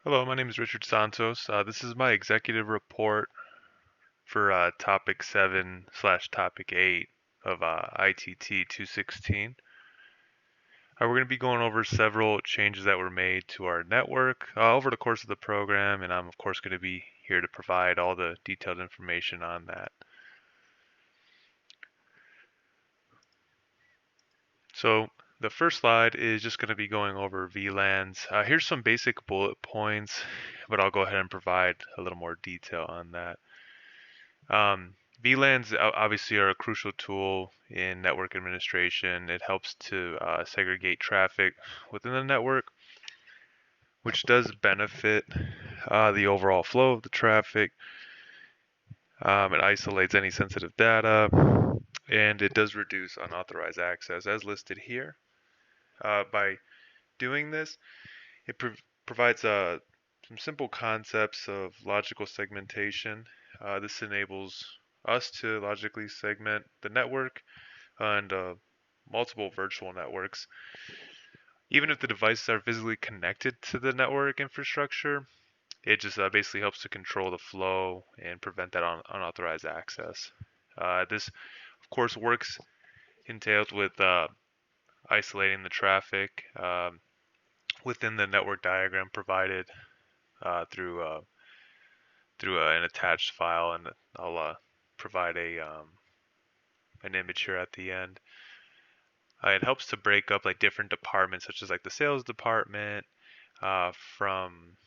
Hello, my name is Richard Santos. This is my executive report for topic 7 slash topic 8 of ITT 216. We're going to be going over several changes that were made to our network over the course of the program, and I'm of course going to be here to provide all the detailed information on that. So the first slide is just going to be going over VLANs. Here's some basic bullet points, but I'll go ahead and provide a little more detail on that. VLANs obviously are a crucial tool in network administration. It helps to segregate traffic within the network, which does benefit the overall flow of the traffic. It isolates any sensitive data, and it does reduce unauthorized access as listed here. By doing this, it provides some simple concepts of logical segmentation. This enables us to logically segment the network and multiple virtual networks. Even if the devices are physically connected to the network infrastructure, it just basically helps to control the flow and prevent that unauthorized access. This, of course, works entailed with isolating the traffic within the network diagram provided through an attached file, and I'll provide an image here at the end. It helps to break up like different departments, such as like the sales department, from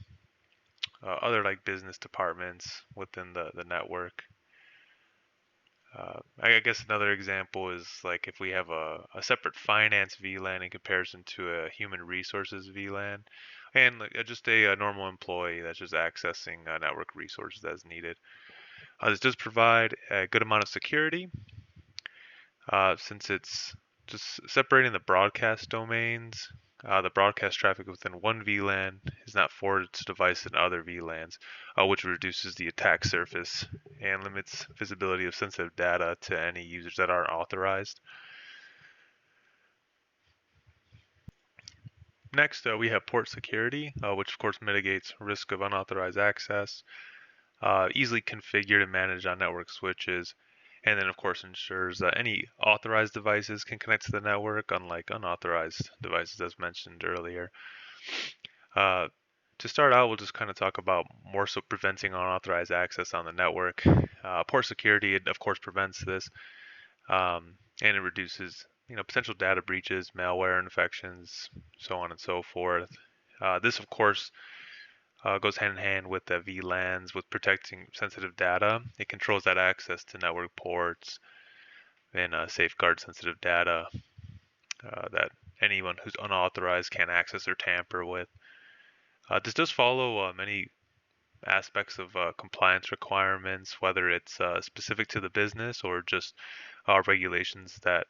other like business departments within the network. I guess another example is like if we have a separate finance VLAN in comparison to a human resources VLAN, and like, just a normal employee that's just accessing network resources as needed. This does provide a good amount of security since it's just separating the broadcast domains. The broadcast traffic within one VLAN is not forwarded to devices in other VLANs, which reduces the attack surface and limits visibility of sensitive data to any users that aren't authorized. Next, we have port security, which of course mitigates risk of unauthorized access, easily configured and managed on network switches, and then of course ensures that any authorized devices can connect to the network, unlike unauthorized devices as mentioned earlier. Uh, to start out, we'll just kind of talk about more so preventing unauthorized access on the network. Port security, it of course prevents this, and it reduces potential data breaches, malware infections, so on and so forth. This of course goes hand in hand with the VLANs with protecting sensitive data. It controls that access to network ports and safeguards sensitive data that anyone who's unauthorized can't access or tamper with. This does follow many aspects of compliance requirements, whether it's specific to the business or just regulations that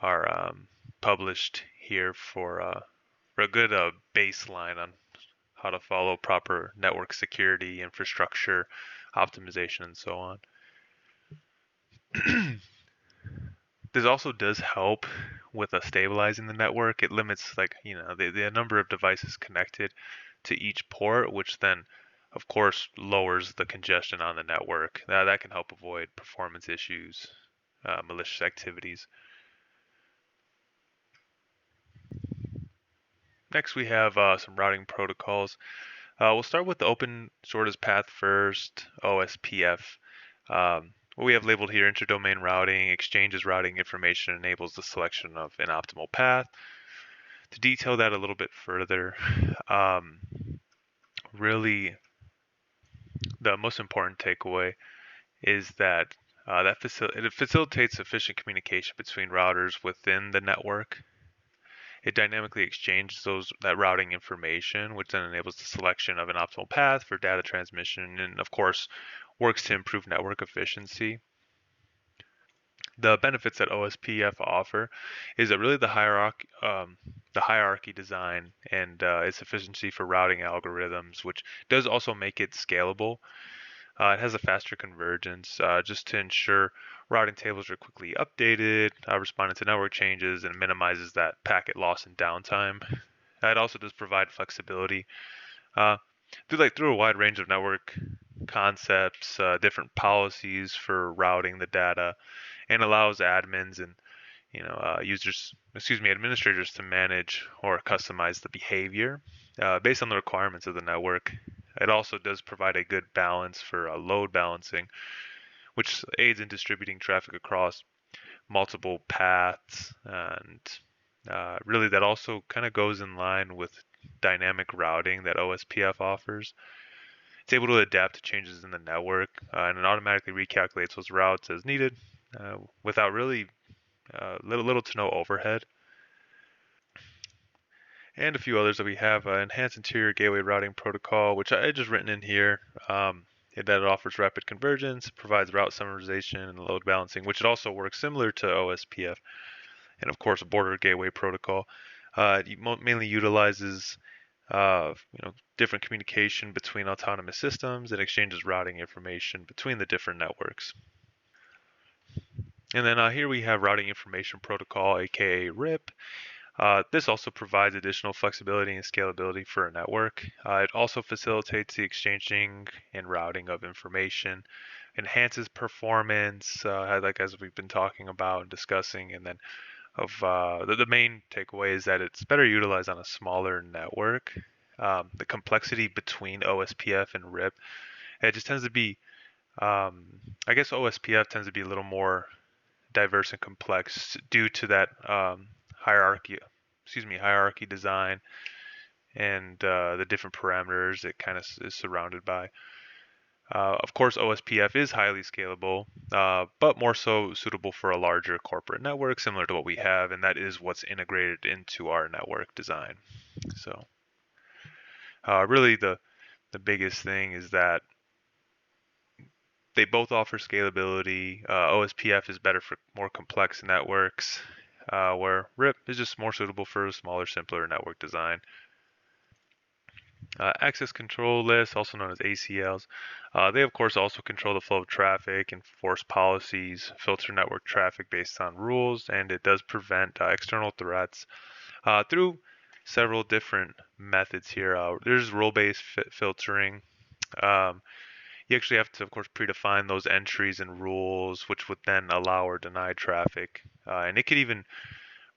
are published here for a good baseline on how to follow proper network security, infrastructure optimization, and so on. This also does help with stabilizing the network. It limits the number of devices connected to each port, which then of course lowers the congestion on the network. That can help avoid performance issues, malicious activities. Next we have some routing protocols. We'll start with the open shortest path first, OSPF. What we have labeled here, interdomain routing, exchanges routing information enables the selection of an optimal path. To detail that a little bit further, really the most important takeaway is that it facilitates efficient communication between routers within the network. It dynamically exchanges that routing information, which then enables the selection of an optimal path for data transmission, and of course works to improve network efficiency. The benefits that OSPF offer is that really the hierarchy design and its efficiency for routing algorithms, which does also make it scalable. It has a faster convergence just to ensure routing tables are quickly updated, responding to network changes, and minimizes that packet loss and downtime. It also does provide flexibility uh, through a wide range of network concepts, different policies for routing the data, and allows admins and administrators to manage or customize the behavior based on the requirements of the network. It also does provide a good balance for load balancing, which aids in distributing traffic across multiple paths, and really that also kind of goes in line with dynamic routing that OSPF offers. It's able to adapt to changes in the network, and it automatically recalculates those routes as needed without really little to no overhead. And a few others that we have. Enhanced Interior Gateway Routing Protocol, which I just written in here. That it offers rapid convergence, provides route summarization and load balancing, which it also works similar to OSPF. And of course, Border Gateway Protocol. It mainly utilizes different communication between autonomous systems and exchanges routing information between the different networks. And then here we have Routing Information Protocol, aka RIP. This also provides additional flexibility and scalability for a network. It also facilitates the exchanging and routing of information, enhances performance, as we've been talking about and discussing, and then the main takeaway is that it's better utilized on a smaller network. The complexity between OSPF and RIP, it just tends to be, I guess OSPF tends to be a little more diverse and complex due to that hierarchy design and the different parameters it kind of is surrounded by. Of course, OSPF is highly scalable, but more so suitable for a larger corporate network, similar to what we have, and that is what's integrated into our network design. So, really, the biggest thing is that they both offer scalability. OSPF is better for more complex networks, where RIP is just more suitable for a smaller, simpler network design. Access control lists, also known as ACLs, they of course also control the flow of traffic, enforce policies, filter network traffic based on rules, and it does prevent external threats through several different methods here. There's role-based filtering. Um, you actually have to, of course, predefine those entries and rules, which would then allow or deny traffic. And it could even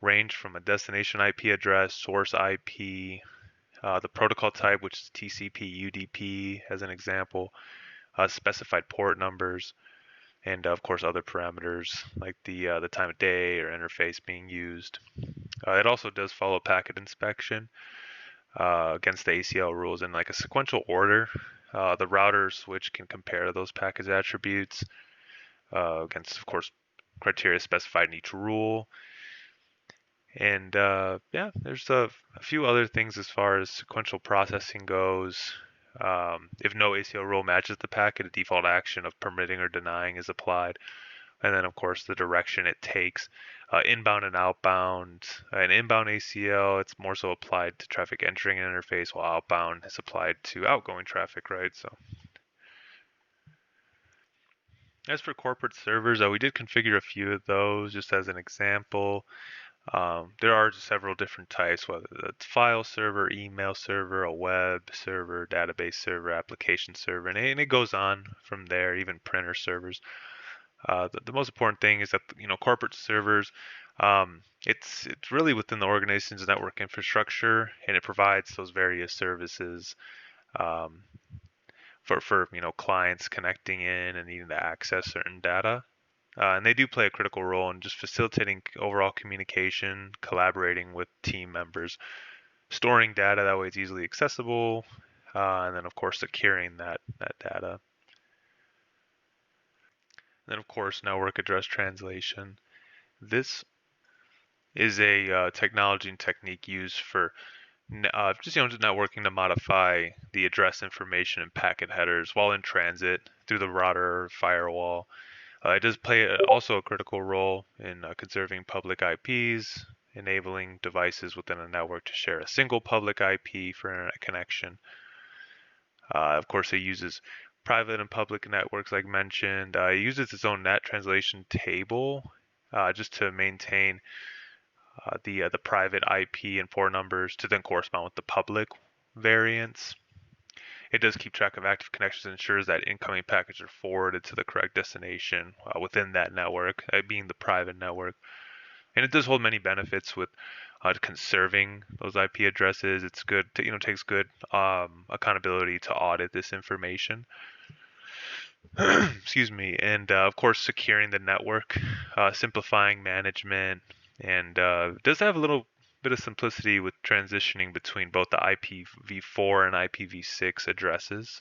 range from a destination IP address, source IP, the protocol type, which is TCP, UDP, as an example, specified port numbers, and of course other parameters like the time of day or interface being used. It also does follow packet inspection against the ACL rules in like a sequential order. The router switch can compare those package attributes against, of course, criteria specified in each rule. And yeah, there's a few other things as far as sequential processing goes. If no ACL rule matches the packet, a default action of permitting or denying is applied. And then, of course, the direction it takes, inbound and outbound. An inbound ACL, it's more so applied to traffic entering an interface, while outbound is applied to outgoing traffic, right? So, as for corporate servers, we did configure a few of those just as an example. There are several different types, whether it's file server, email server, a web server, database server, application server, and it goes on from there, even printer servers. The most important thing is that corporate servers, it's really within the organization's network infrastructure, and it provides those various services um, for clients connecting in and needing to access certain data. And they do play a critical role in just facilitating overall communication, collaborating with team members, storing data that way it's easily accessible, and then of course securing that data. And then of course network address translation. This is a technology and technique used for just networking to modify the address information and packet headers while in transit through the router or firewall. It does play also a critical role in conserving public IPs, enabling devices within a network to share a single public IP for internet connection. Of course, it uses private and public networks, like mentioned. It uses its own NAT translation table just to maintain the private IP and port numbers to then correspond with the public variants. it does keep track of active connections and ensures that incoming packets are forwarded to the correct destination within that network, being the private network. And it does hold many benefits with conserving those IP addresses. It's good, takes good accountability to audit this information. Excuse me. And of course, securing the network, simplifying management, and does have a little bit of simplicity with transitioning between both the IPv4 and IPv6 addresses.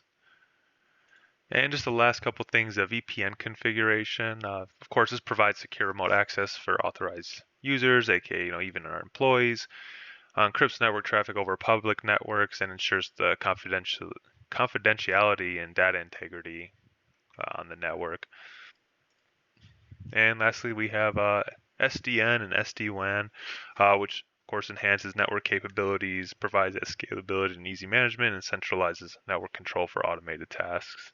And just the last couple things, a VPN configuration. Of course, this provides secure remote access for authorized users, aka even our employees. Encrypts network traffic over public networks and ensures the confidentiality and data integrity on the network. And lastly, we have SDN and SD-WAN, which of course enhances network capabilities, provides that scalability and easy management, and centralizes network control for automated tasks.